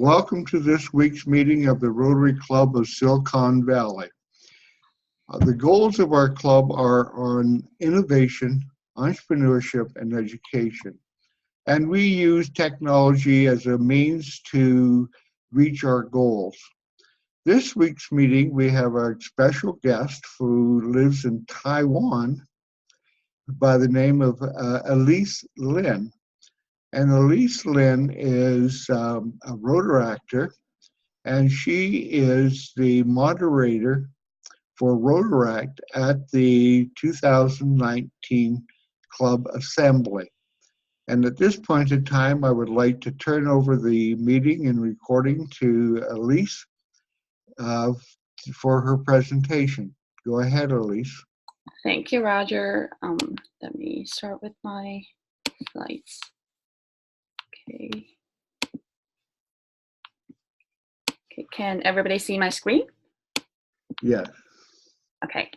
Welcome to this week's meeting of the Rotary Club of Silicon Valley. The goals of our club are on innovation, entrepreneurship, and education. And we use technology as a means to reach our goals. This week's meeting, we have our special guest who lives in Taiwan by the name of Elyse Lin. And Elyse Lin is a Rotaractor, and she is the moderator for Rotaract at the 2019 Club Assembly. And at this point in time, I would like to turn over the meeting and recording to Elyse for her presentation. Go ahead, Elyse. Thank you, Roger. Let me start with my slides. Okay, can everybody see my screen? Yes. Okay.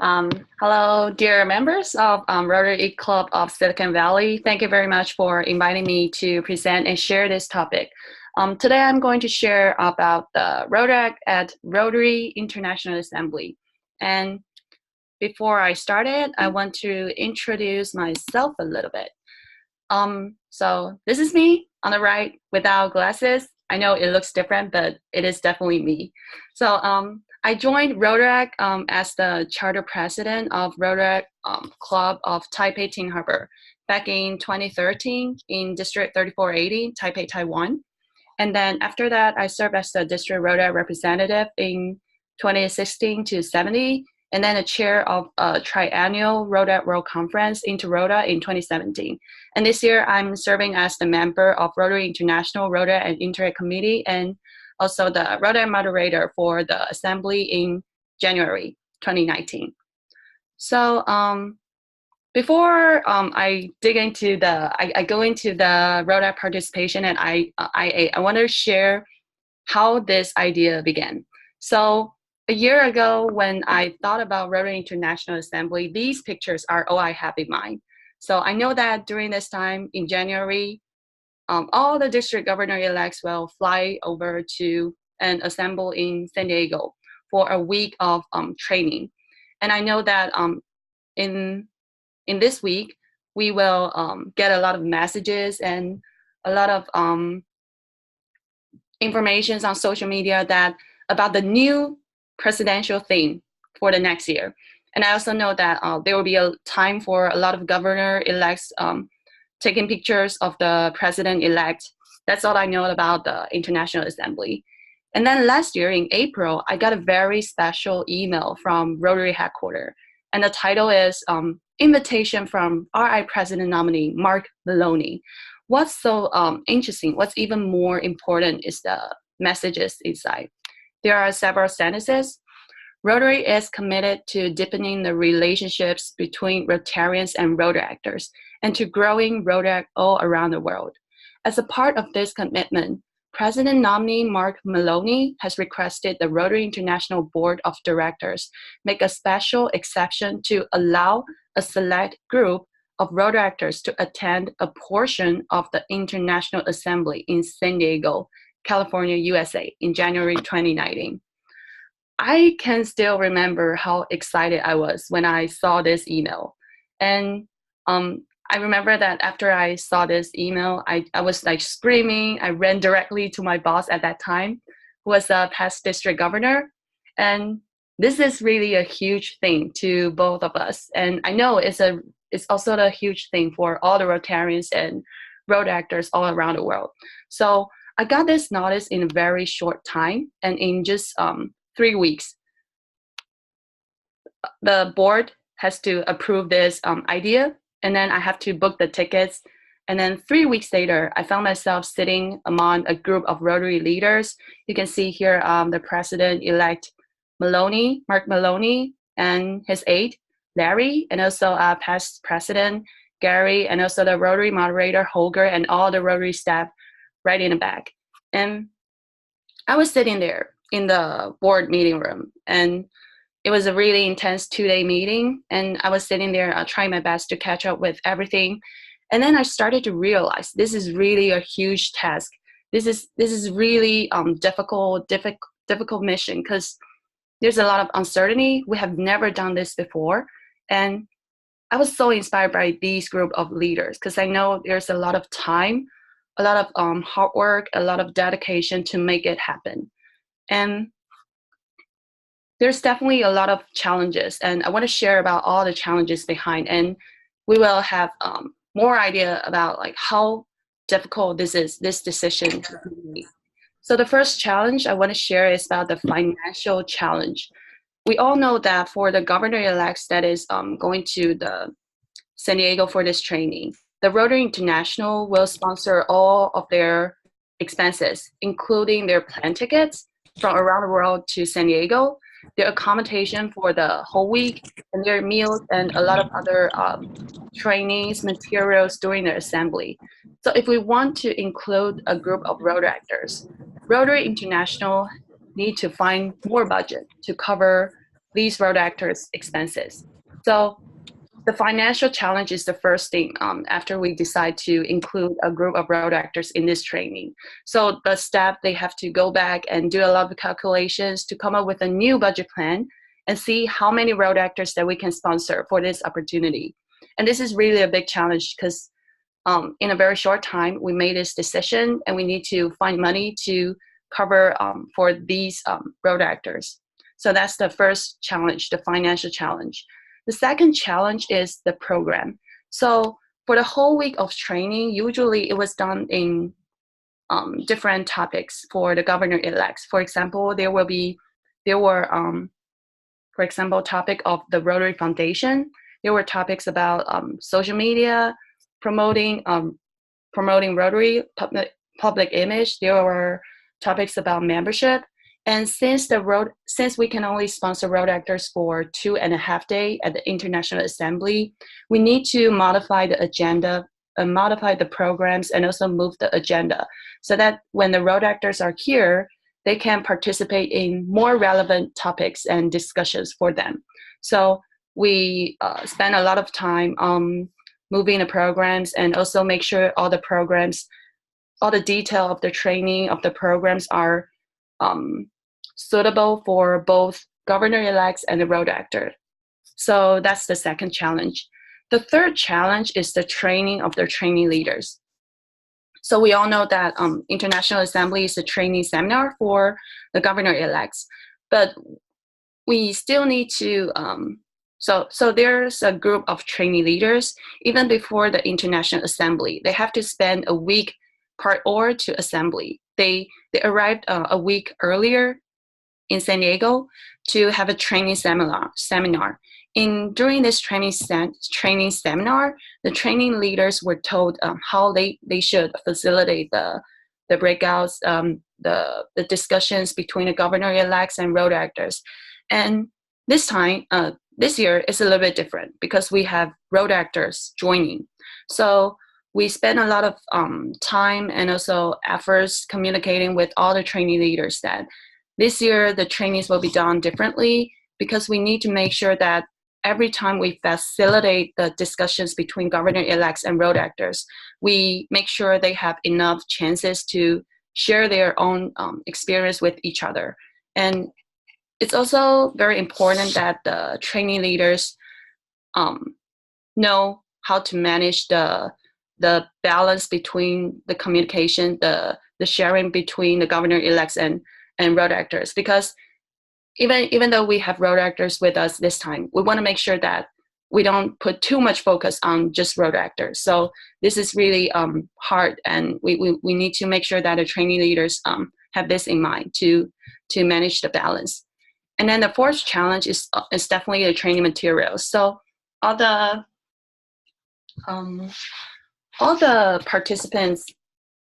Hello, dear members of Rotary Club of Silicon Valley. Thank you very much for inviting me to present and share this topic. Today I'm going to share about the Rotaract at Rotary International Assembly. And before I start it, I want to introduce myself a little bit. So this is me on the right without glasses. I know it looks different, but it is definitely me. So I joined Rotaract as the charter president of Rotaract Club of Taipei Ting Harbor back in 2013 in District 3480, Taipei, Taiwan. And then after that, I served as the district Rotaract representative in 2016 to 70, and then a chair of a triennial Rotaract World Conference into Rota in 2017. And this year, I'm serving as the member of Rotary International Rotaract and Interact Committee, and also the Rotaract moderator for the assembly in January 2019. So before I dig into I go into the Rotaract participation, and I want to share how this idea began. So a year ago, when I thought about Rotary International Assembly, these pictures are all I have in mind. So I know that during this time in January, all the district governor-elects will fly over to and assemble in San Diego for a week of training. And I know that in this week, we will get a lot of messages and a lot of information on social media about the new presidential theme for the next year. And I also know that there will be a time for a lot of governor-elects taking pictures of the president-elect. That's all I know about the International Assembly. And then last year in April, I got a very special email from Rotary headquarters. And the title is Invitation from RI President nominee Mark Maloney. What's so interesting, what's even more important is the messages inside. There are several sentences. Rotary is committed to deepening the relationships between Rotarians and Rotaractors and to growing Rotaract all around the world. As a part of this commitment, President nominee Mark Maloney has requested the Rotary International Board of Directors make a special exception to allow a select group of Rotaractors to attend a portion of the International Assembly in San Diego, California, USA in January 2019. I can still remember how excited I was when I saw this email. And I remember that after I saw this email, I was like screaming. I ran directly to my boss at that time, who was a past district governor. And this is really a huge thing to both of us. And I know it's also a huge thing for all the Rotarians and Rotaractors all around the world. So I got this notice in a very short time, and in just 3 weeks, the board has to approve this idea, and then I have to book the tickets. And then 3 weeks later, I found myself sitting among a group of Rotary leaders. You can see here the president-elect Maloney, Mark Maloney, and his aide, Larry, and also past president, Gary, and also the Rotary moderator, Holger, and all the Rotary staff right in the back. And I was sitting there in the board meeting room, and it was a really intense 2-day meeting, and I was sitting there trying my best to catch up with everything. And then I started to realize this is really a huge task this is really difficult mission, because there's a lot of uncertainty. We have never done this before, and I was so inspired by these group of leaders, because I know there's a lot of time, a lot of hard work, a lot of dedication to make it happen. And there's definitely a lot of challenges, and I want to share about all the challenges behind, and we will have more idea about like how difficult this decision. So the first challenge I want to share is about the financial challenge. We all know that for the governor-elect that is going to the San Diego for this training, the Rotary International will sponsor all of their expenses, including their plane tickets from around the world to San Diego, their accommodation for the whole week, and their meals, and a lot of other trainings, materials during their assembly. So if we want to include a group of Rotaractors, Rotary International need to find more budget to cover these Rotaractors' expenses. So the financial challenge is the first thing after we decide to include a group of Rotaractors in this training. So the staff, they have to go back and do a lot of calculations to come up with a new budget plan and see how many Rotaractors that we can sponsor for this opportunity. And this is really a big challenge, because in a very short time, we made this decision, and we need to find money to cover for these Rotaractors. So that's the first challenge, the financial challenge. The second challenge is the program. So for the whole week of training, usually it was done in different topics for the governor-elects. For example, there were for example, topic of the Rotary Foundation. There were topics about social media, promoting Rotary public image. There were topics about membership. And since we can only sponsor Rotaractors for 2.5 days at the International Assembly, we need to modify the agenda, modify the programs, and also move the agenda so that when the Rotaractors are here, they can participate in more relevant topics and discussions for them. So we spend a lot of time moving the programs, and also make sure all the programs, all the detail of the training of the programs are suitable for both governor-elects and the Rotaractor. So that's the second challenge. The third challenge is the training of the training leaders. So we all know that International Assembly is a training seminar for the governor-elects, but we still need to, so there's a group of training leaders, even before the International Assembly. They have to spend a week prior to assembly. They arrived a week earlier in San Diego to have a training seminar. During this training seminar, the training leaders were told how they should facilitate the breakouts, the discussions between the governor-elects and Rotaractors. And this year is a little bit different, because we have Rotaractors joining. So we spend a lot of time and also efforts communicating with all the training leaders that this year the trainings will be done differently, because we need to make sure that every time we facilitate the discussions between governor-elects and Rotaractors, we make sure they have enough chances to share their own experience with each other. And it's also very important that the training leaders know how to manage the balance between the communication, the sharing between the governor-elects and Rotaractors. Because even though we have Rotaractors with us this time, we want to make sure that we don't put too much focus on just Rotaractors. So this is really hard, and we need to make sure that the training leaders have this in mind to manage the balance. And then the fourth challenge is definitely the training materials. So all the participants,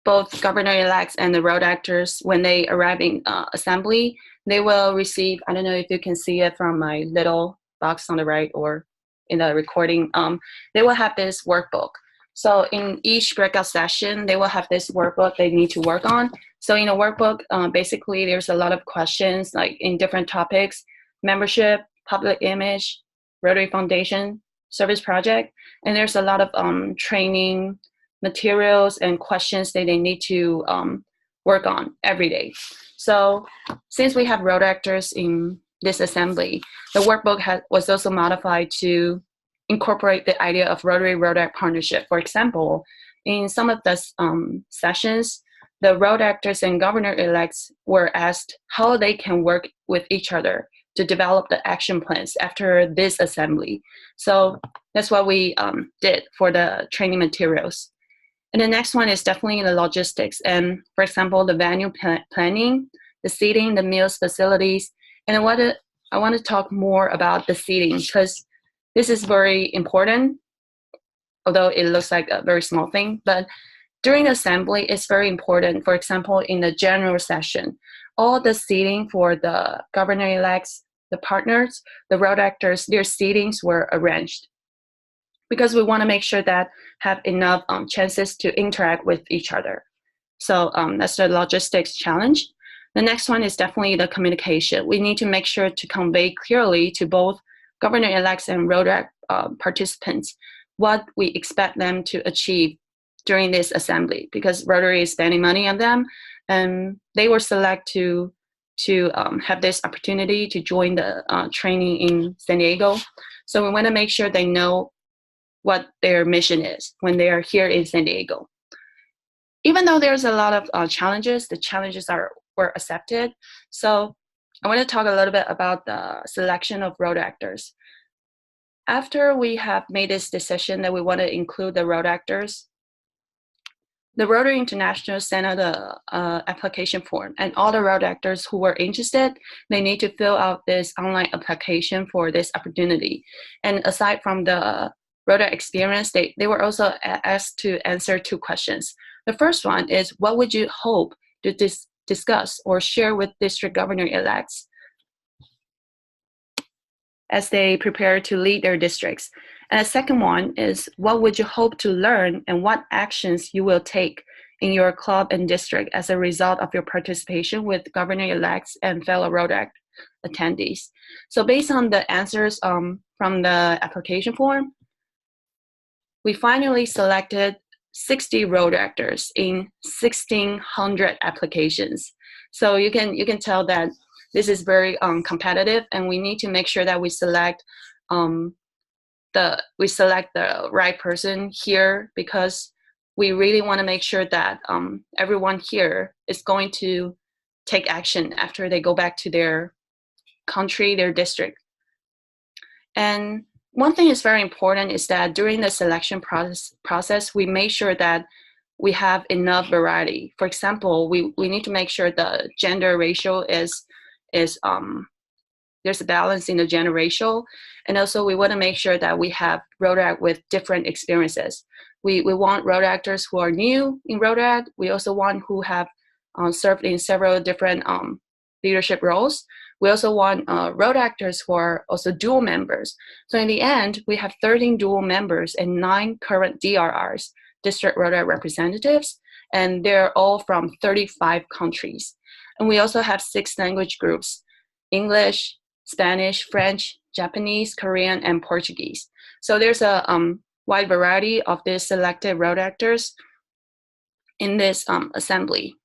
both governor-elects and the Rotaractors, when they arrive in assembly, they will receive, I don't know if you can see it from my little box on the right or in the recording, they will have this workbook. So in each breakout session, they will have this workbook they need to work on. So in a workbook, basically there's a lot of questions like in different topics: membership, public image, Rotary Foundation, service project, and there's a lot of training materials and questions that they need to work on every day. So since we have Rotaractors in this assembly, the workbook was also modified to incorporate the idea of Rotary-Rotaract partnership. For example, in some of the sessions, the Rotaractors and governor-elects were asked how they can work with each other to develop the action plans after this assembly. So that's what we did for the training materials. And the next one is definitely the logistics. And for example, the venue planning, the seating, the meals, facilities. And I want to talk more about the seating because this is very important, although it looks like a very small thing. But during the assembly, it's very important. For example, in the general session, all the seating for the governor-elects, the partners, the Rotaractors, their seatings were arranged because we want to make sure that have enough chances to interact with each other. So that's the logistics challenge. The next one is definitely the communication. We need to make sure to convey clearly to both governor-elects and Rotaract participants what we expect them to achieve during this assembly, because Rotary is spending money on them, and they were selected to have this opportunity to join the training in San Diego. So we want to make sure they know what their mission is when they are here in San Diego. Even though there's a lot of challenges, the challenges were accepted. So I want to talk a little bit about the selection of Rotaractors. After we have made this decision that we want to include the Rotaractors, the Rotary International sent out the application form, and all the Rotaractors who were interested, they need to fill out this online application for this opportunity. And aside from the Rotary experience, they were also asked to answer 2 questions. The first one is, what would you hope to discuss or share with district governor-elects as they prepare to lead their districts? And the second one is, what would you hope to learn and what actions you will take in your club and district as a result of your participation with governor-elects and fellow Rotaract attendees? So based on the answers from the application form, we finally selected 60 Rotaractors in 1,600 applications. So you can tell that this is very competitive, and we need to make sure that we select the right person here, because we really want to make sure that everyone here is going to take action after they go back to their country, their district. And one thing is very important is that during the selection process, we make sure that we have enough variety. For example, we need to make sure the gender ratio is there's a balance in the gender ratio. And also we want to make sure that we have Rotaract with different experiences. We want Rotaractors who are new in Rotaract. We also want who have served in several different leadership roles. We also want Rotaractors who are also dual members. So in the end, we have 13 dual members and 9 current DRRs, District Rotaract Representatives, and they're all from 35 countries. And we also have 6 language groups: English, Spanish, French, Japanese, Korean, and Portuguese. So there's a wide variety of these selected Rotaractors in this assembly.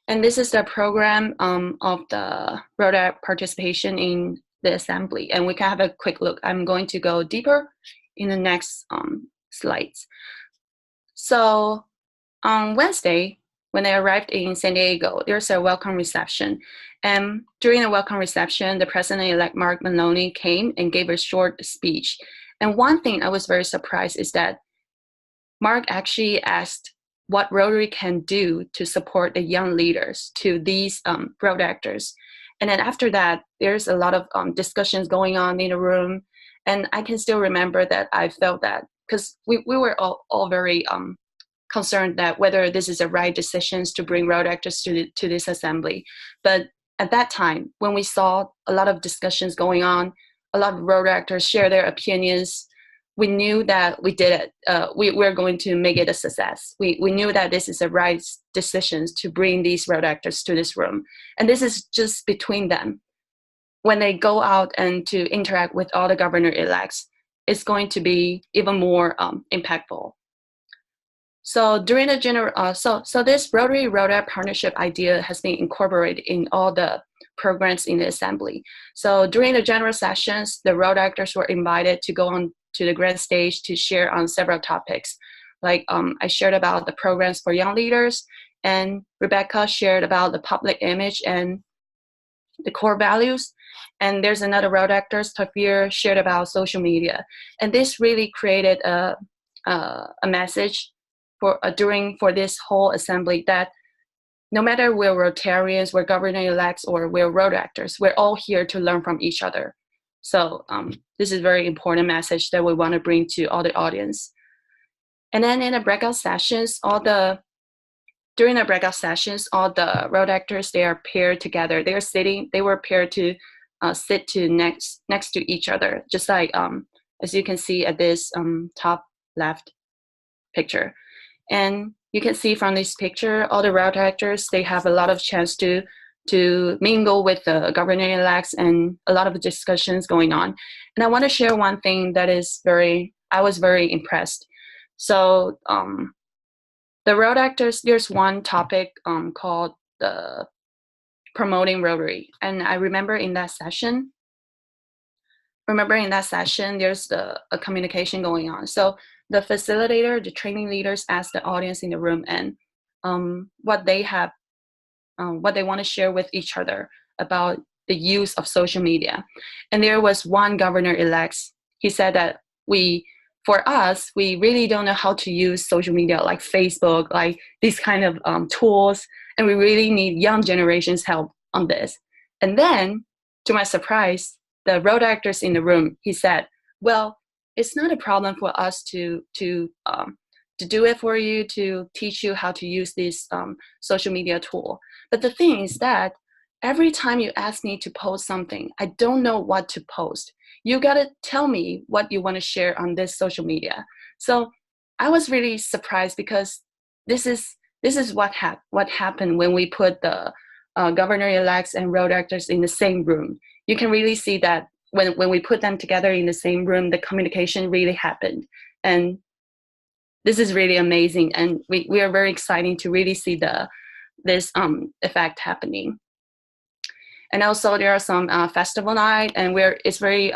And this is the program of the Rotaract participation in the assembly. And we can have a quick look. I'm going to go deeper in the next slides. So on Wednesday, when I arrived in San Diego, there's a welcome reception. And during the welcome reception, the President-elect Mark Maloney came and gave a short speech. And one thing I was very surprised is that Mark actually asked what Rotary can do to support the young leaders, to these Rotaractors. And then after that, there's a lot of discussions going on in the room. And I can still remember that I felt that, because we were all very concerned that whether this is the right decisions to bring Rotaractors to this assembly. But at that time, when we saw a lot of discussions going on, a lot of Rotaractors share their opinions, we knew that we did it. We're going to make it a success. We knew that this is the right decisions to bring these Rotaractors to this room. And this is just between them. When they go out and to interact with all the governor-elects, it's going to be even more impactful. So during the so this Rotary partnership idea has been incorporated in all the programs in the assembly. So during the general sessions, the Rotaractors were invited to go on to the grand stage to share on several topics. Like I shared about the programs for young leaders, and Rebecca shared about the public image and the core values. And there's another Rotaractors, Tafir, shared about social media. And this really created a message for this whole assembly that no matter we're Rotarians, we're governor-elects, or we're Rotaractors, we're all here to learn from each other. So this is a very important message that we want to bring to all the audience. And then in the breakout sessions, during the breakout sessions, all the Rotaractors, they are paired together. They were paired to sit next to each other, just like as you can see at this top left picture. And you can see from this picture, all the Rotaractors, they have a lot of chance to mingle with the governor-elects and a lot of discussions going on. And I want to share one thing that I was very impressed. So the Rotaractors, there's one topic called the promoting Rotary. And I remember in that session, there's a communication going on. So the facilitator, the training leaders asked the audience in the room and what they want to share with each other about the use of social media. And there was one governor-elect. He said that for us, we really don't know how to use social media like Facebook, like these kind of tools, and we really need young generation's help on this. And then, to my surprise, the Rotaractors in the room, he said, well, it's not a problem for us to do it for you, to teach you how to use this social media tool. But the thing is that every time you ask me to post something, I don't know what to post. You gotta tell me what you want to share on this social media. So I was really surprised because this is what happened when we put the governor-elects and Rotaractors in the same room. You can really see that when we put them together in the same room, the communication really happened. And this is really amazing. And we are very excited to really see this effect happening. And also there are some festival night, and it's very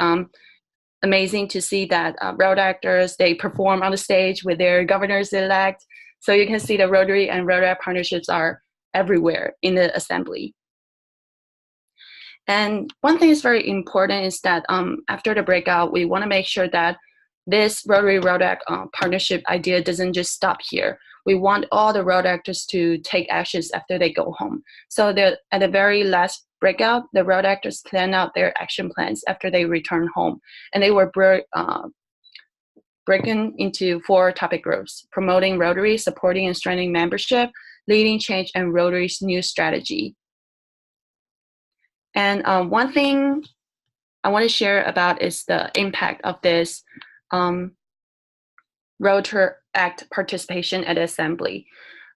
amazing to see that Rotaractors, they perform on the stage with their governors-elect. So you can see the Rotary and Rotary partnerships are everywhere in the assembly. And one thing is very important is that after the breakout, we want to make sure that this Rotary-Rotaract partnership idea doesn't just stop here. We want all the Rotaractors to take actions after they go home. So at the very last breakout, the Rotaractors plan out their action plans after they return home. And they were broken into 4 topic groups: promoting Rotary, supporting and strengthening membership, leading change, and Rotary's new strategy. And one thing I want to share about is the impact of this Rotaract participation at assembly.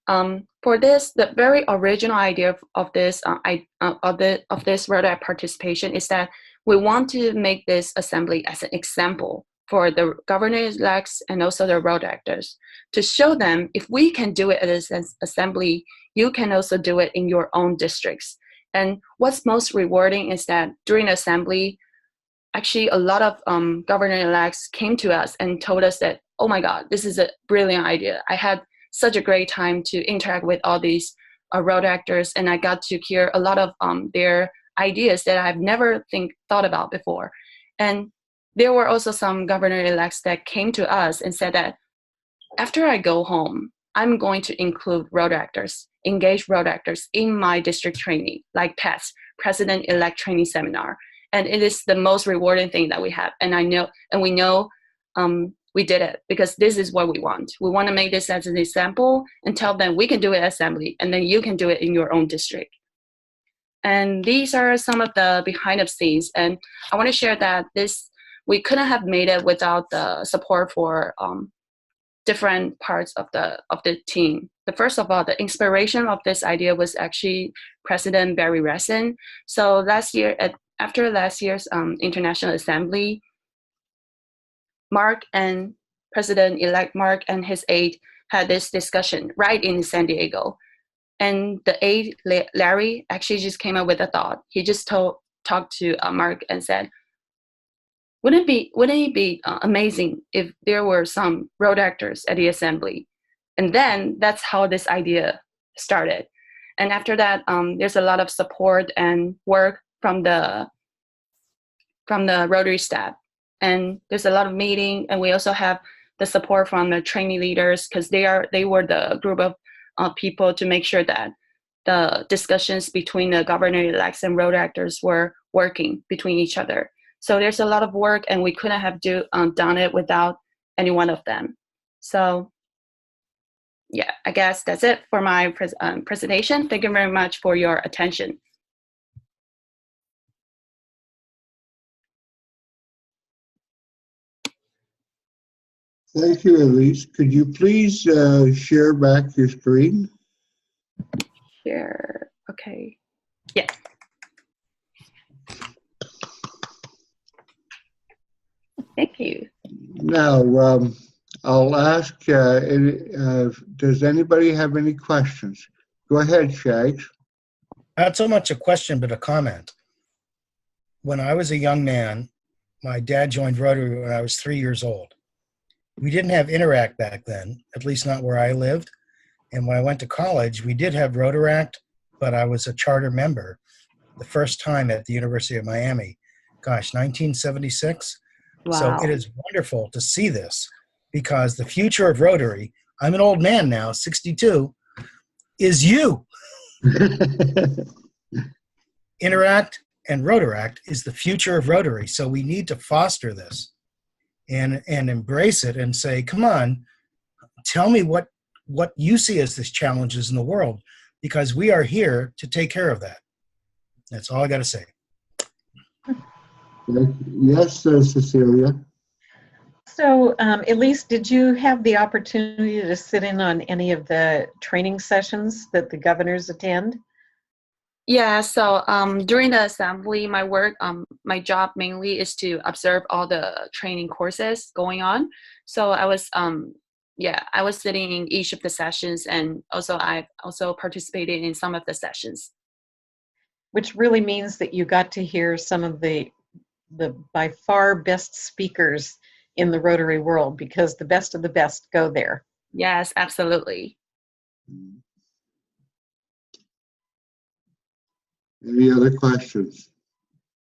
For this, the very original idea of this Rotaract participation is that we want to make this assembly as an example for the governor-elects and also the Rotaractors, to show them if we can do it at an assembly, you can also do it in your own districts. And what's most rewarding is that during assembly, actually a lot of governor-elects came to us and told us that, oh my God, this is a brilliant idea. I had such a great time to interact with all these Rotaractors, and I got to hear a lot of their ideas that I've never thought about before. And there were also some governor-elects that came to us and said that after I go home, I'm going to include Rotaractors, engage Rotaractors in my district training, like PETS, President-elect Training Seminar. And it is the most rewarding thing that we have. And we know we did it because this is what we want. We want to make this as an example and tell them we can do it at assembly, and then you can do it in your own district. And these are some of the behind the scenes. And I want to share that we couldn't have made it without the support for different parts of the team. First of all, the inspiration of this idea was actually President Barry Resin. So after last year's International Assembly, President-elect Mark and his aide, had this discussion right in San Diego. And the aide, Larry, actually just came up with a thought. He just talked to Mark and said, wouldn't it be amazing if there were some Rotaractors at the assembly? And then that's how this idea started. And after that, there's a lot of support and work from the Rotary staff. And there's a lot of meeting, and we also have the support from the training leaders, because they were the group of people to make sure that the discussions between the governor-elects and Rotaractors were working between each other. So there's a lot of work, and we couldn't have done it without any one of them. So yeah, I guess that's it for my presentation. Thank you very much for your attention. Thank you, Elyse. Could you please share back your screen? Share, okay. Yeah. Thank you. Now, I'll ask, does anybody have any questions? Go ahead, Shags. Not so much a question, but a comment. When I was a young man, my dad joined Rotary when I was 3 years old. We didn't have Interact back then, at least not where I lived. And when I went to college, we did have Rotaract, but I was a charter member the first time at the University of Miami. Gosh, 1976. Wow. So it is wonderful to see this, because the future of Rotary, I'm an old man now, 62, is you. Interact and Rotaract is the future of Rotary. So we need to foster this and embrace it and say, come on, tell me what you see as the challenges in the world, because we are here to take care of that. That's all I got to say. Yes, Cecilia. So, Elyse, did you have the opportunity to sit in on any of the training sessions that the governors attend? Yeah, so during the assembly, my work, my job mainly is to observe all the training courses going on. So I was, I was sitting in each of the sessions, and also I also participated in some of the sessions. Which really means that you got to hear some of the by far best speakers in the Rotary world, because the best of the best go there. Yes, absolutely. Any other questions?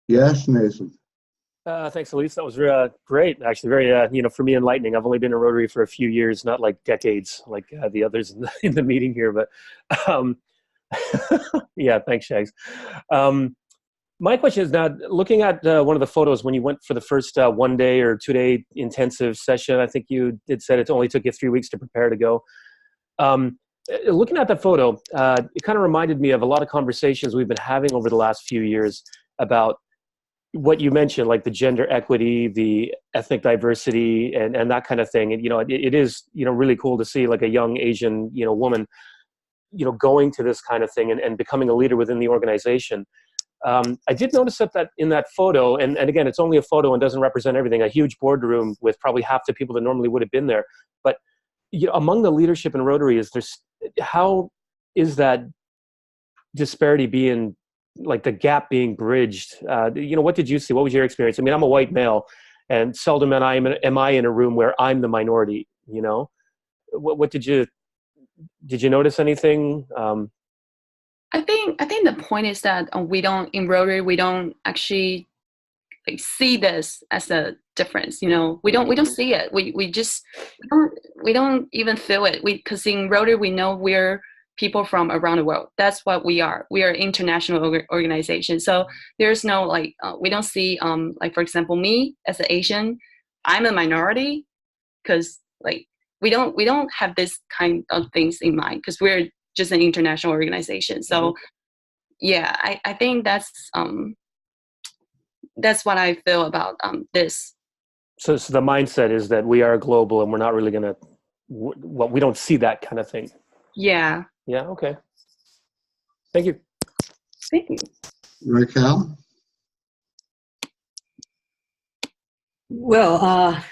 Yes, Nathan. Thanks, Elyse. That was great. Actually, very, for me, enlightening. I've only been a Rotary for a few years, not like decades, like the others in the meeting here. But yeah, thanks, Shags. My question is now, looking at one of the photos when you went for the first 1 day or 2 day intensive session, I think you said it only took you 3 weeks to prepare to go. Looking at that photo, it kind of reminded me of a lot of conversations we've been having over the last few years about what you mentioned, like the gender equity, the ethnic diversity, and that kind of thing. And, it is, really cool to see like a young Asian, woman, going to this kind of thing and becoming a leader within the organization. I did notice that in that photo, and again, it's only a photo and doesn't represent everything, a huge boardroom with probably half the people that normally would have been there. But among the leadership in Rotary, how is that disparity being, like the gap being bridged? What did you see? What was your experience? I mean, I'm a white male, and seldom am I in a room where I'm the minority. What did you notice anything? I think the point is that in Rotary we don't actually see this as a difference. We don't see it. We don't even feel it. Because in Rotary we know we're people from around the world. That's what we are. We are an international organization. So there's no we don't see for example, me as an Asian, I'm a minority, because we don't have this kind of things in mind, because we're just an international organization. So yeah, I think that's what I feel about this. So the mindset is that we are global and we're not really gonna, we don't see that kind of thing. Yeah. Yeah. Okay. Thank you. Thank you. Raquel? Well,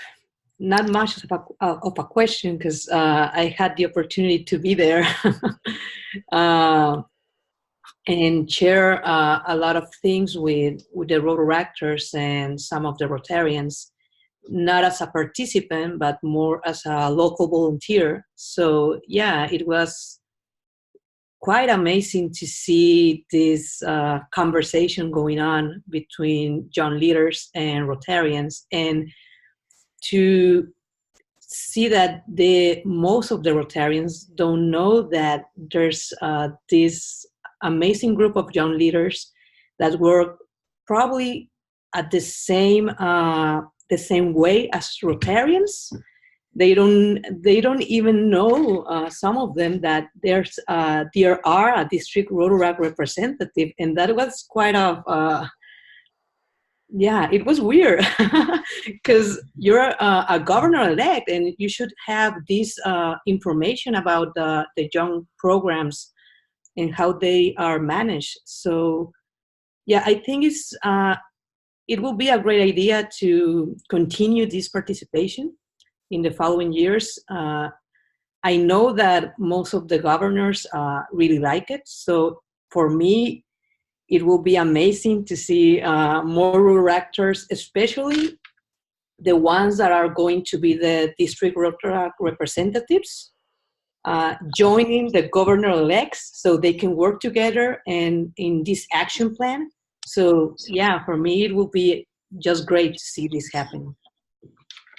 not much of a question because I had the opportunity to be there and share a lot of things with the Rotaractors and some of the Rotarians, not as a participant, but more as a local volunteer. So yeah, it was quite amazing to see this conversation going on between young leaders and Rotarians, and to see that most of the Rotarians don't know that there's this amazing group of young leaders that work probably at the same way as Rotarians. They don't even know, some of them, that there are a district Rotaract representative, and that was quite yeah, it was weird because you're a governor-elect and you should have this information about the young programs and how they are managed. So yeah, I think it will be a great idea to continue this participation in the following years. I know that most of the governors really like it. So for me, it will be amazing to see more Rotaractors, especially the ones that are going to be the district Rotaract representatives, joining the governor-elects so they can work together and in this action plan. So yeah, for me, it will be just great to see this happen.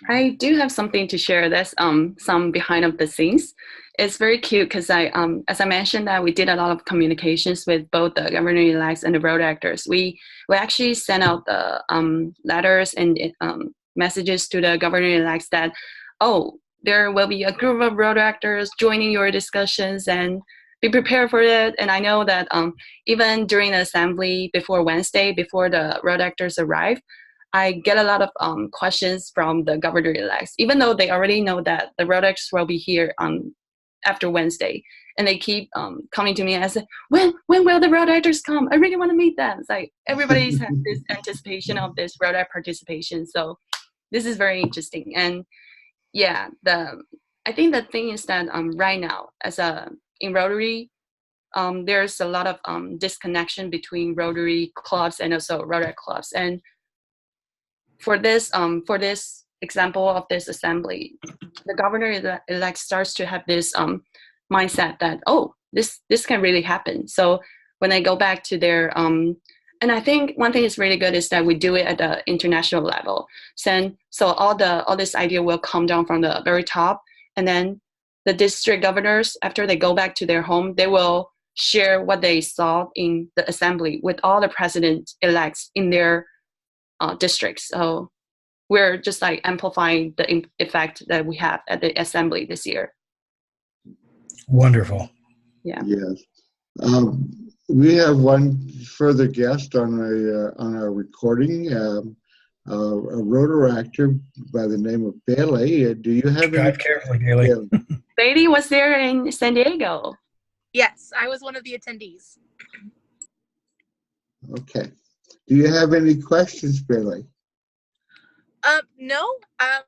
I do have something to share. That's some behind of the scenes. It's very cute because as I mentioned, that we did a lot of communications with both the governor-elects and the Rotaractors. We actually sent out the letters and messages to the governor-elects that, oh, there will be a group of Rotaractors joining your discussions and be prepared for it. And I know that even during the assembly before Wednesday, before the Rotaractors arrive, I get a lot of questions from the governor-elects, even though they already know that the Rotaractors will be here after Wednesday. And they keep coming to me and I say, when will the Rotaractors come? I really want to meet them. It's like everybody's has this anticipation of this Rotaract participation. So this is very interesting. And yeah, I think the thing is that right now, in Rotary, there's a lot of disconnection between Rotary clubs and also Rotaract clubs. And for this example of this assembly, the governor-elect starts to have this mindset that, oh, this can really happen. So when they go back to their and I think one thing is really good is that we do it at the international level. So all this idea will come down from the very top, and then the district governors, after they go back to their home, they will share what they saw in the assembly with all the president-elects in their districts. So we're just like amplifying the effect that we have at the assembly this year. Wonderful. Yeah. Yes. We have one further guest on our recording, a Rotaractor by the name of Bailey. Do you have any? Drive carefully, Bailey. Bailey was there in San Diego. Yes, I was one of the attendees. Okay. Do you have any questions, Bailey? No. I've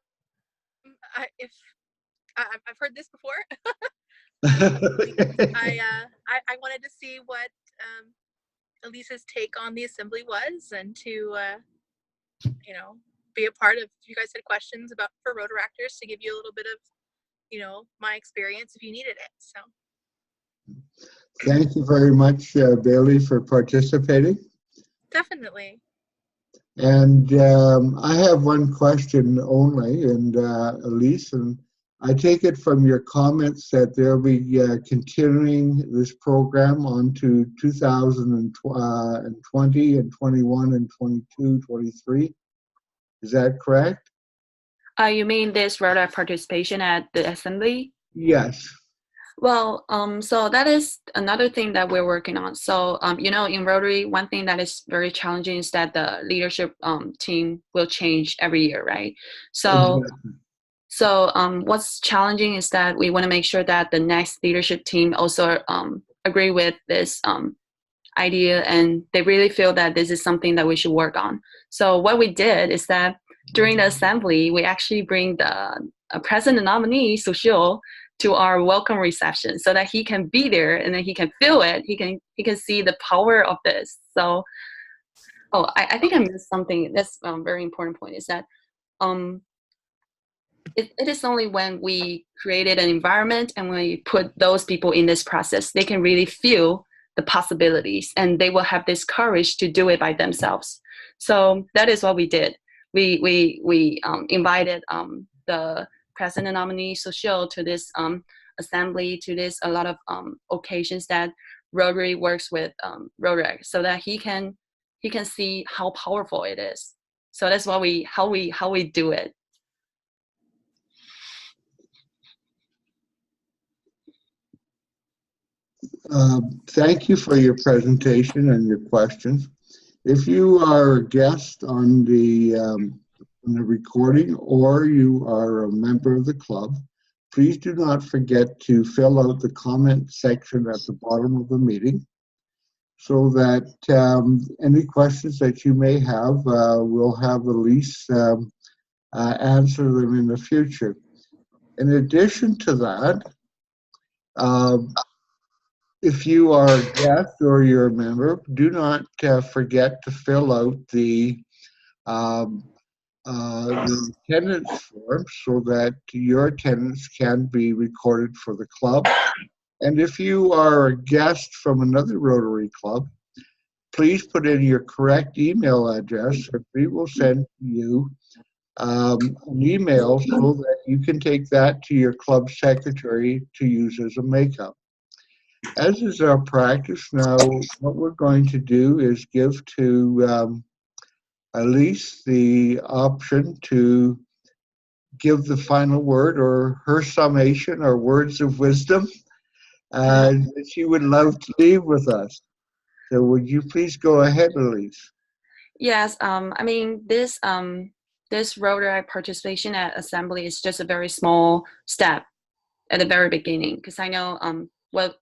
heard this before. I wanted to see what Elise's take on the assembly was, and to be a part of. You guys had questions for Rotaractors, to give you a little bit of my experience if you needed it. So. Thank you very much, Bailey, for participating. Definitely. And I have one question only, and Elyse, and I take it from your comments that they'll be continuing this program on to 2020 and 21 and 22, 23. Is that correct? You mean this Rotaract participation at the assembly? Yes. Well, so that is another thing that we're working on. So, in Rotary, one thing that is very challenging is that the leadership team will change every year, right? So, Exactly. What's challenging is that we want to make sure that the next leadership team also agree with this idea, and they really feel that this is something that we should work on. So what we did is that during the assembly, we actually bring the president nominee, Sushil, to our welcome reception so that he can be there and then he can feel it. He can see the power of this. So, I think I missed something. That's a very important point is that it is only when we created an environment and when we put those people in this process, they can really feel the possibilities and they will have this courage to do it by themselves. So that is what we did. We invited the president nominee Sushil to this assembly, to this a lot of occasions that Rotary works with Rotaract, so that he can see how powerful it is. So that's what how we do it. Thank you for your presentation and your questions. If you are a guest on the recording or you are a member of the club, please do not forget to fill out the comment section at the bottom of the meeting so that any questions that you may have, we'll have Elyse answer them in the future. In addition to that, if you are a guest or you're a member, do not forget to fill out the attendance form so that your attendance can be recorded for the club. And if you are a guest from another Rotary club, please put in your correct email address and we will send you an email so that you can take that to your club secretary to use as a makeup. As is our practice now, what we're going to do is give to Elyse the option to give the final word or her summation or words of wisdom that she would love to leave with us. So would you please go ahead, Elyse? Yes, I mean, this Rotary participation at Assembly is just a very small step at the very beginning, because I know what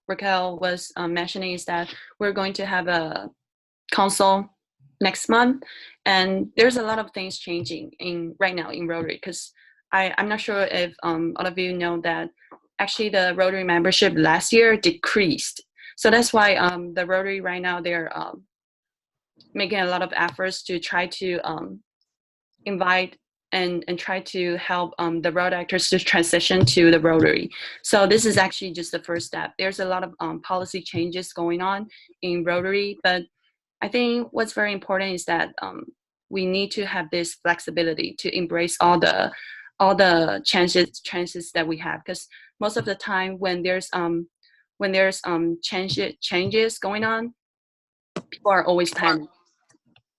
Raquel was mentioning is that we're going to have a council next month, and there's a lot of things changing right now in Rotary, because I'm not sure if all of you know that actually the Rotary membership last year decreased. So that's why the Rotary right now, they're making a lot of efforts to try to invite and try to help the Rotaractors to transition to the Rotary. So this is actually just the first step. There's a lot of policy changes going on in Rotary, but I think what's very important is that we need to have this flexibility to embrace all the changes that we have, because most of the time when there's changes going on, people are always panicked.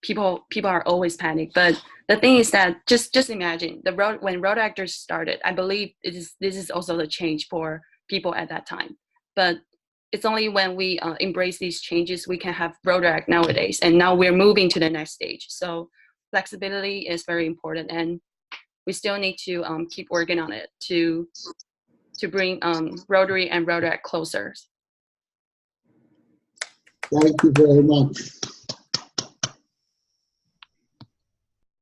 People are always panicked. But the thing is that just imagine when Rotaractors started, I believe this is also the change for people at that time. But it's only when we embrace these changes we can have Rotaract nowadays. And now we're moving to the next stage. So flexibility is very important, and we still need to keep working on it to bring Rotary and Rotaract closer. Thank you very much.